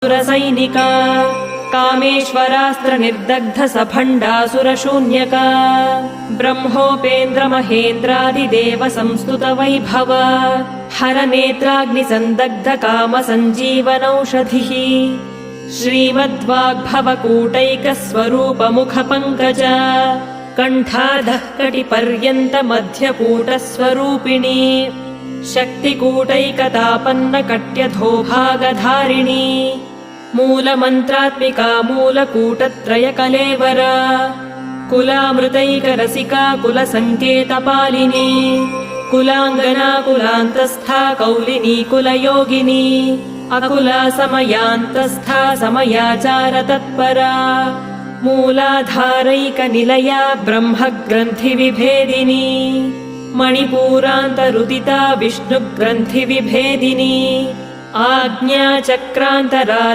सुरसैनिका कामेश्वरास्त्र निर्दग्ध सभण्डासुरशून्यका ब्रह्मोपेन्द्र महेन्द्रादिदेव संस्तुत वैभव हरनेत्राग्निसन्दग्ध काम सञ्जीवनौषधिः श्रीमद्वाग्भवकूटैक स्वरूप मुख पङ्कज कण्ठाधः कटिपर्यन्त मध्यकूटस्वरूपिणी शक्तिकूटैकतापन्न कट्यधोभागधारिणी मूलमन्त्रात्मिका मूलकूटत्रयकलेवरा कुलामृतैकरसिका कुलसङ्केतपालिनी कुलाङ्गना कुलान्तस्था कौलिनी कुलयोगिनी अकुला समयान्तस्था समयाचारतत्परा मूलाधारैकनिलया ब्रह्मग्रन्थिविभेदिनी मणिपूरान्तरुदिता विष्णुग्रन्थिविभेदिनी आज्ञाचक्रान्तरा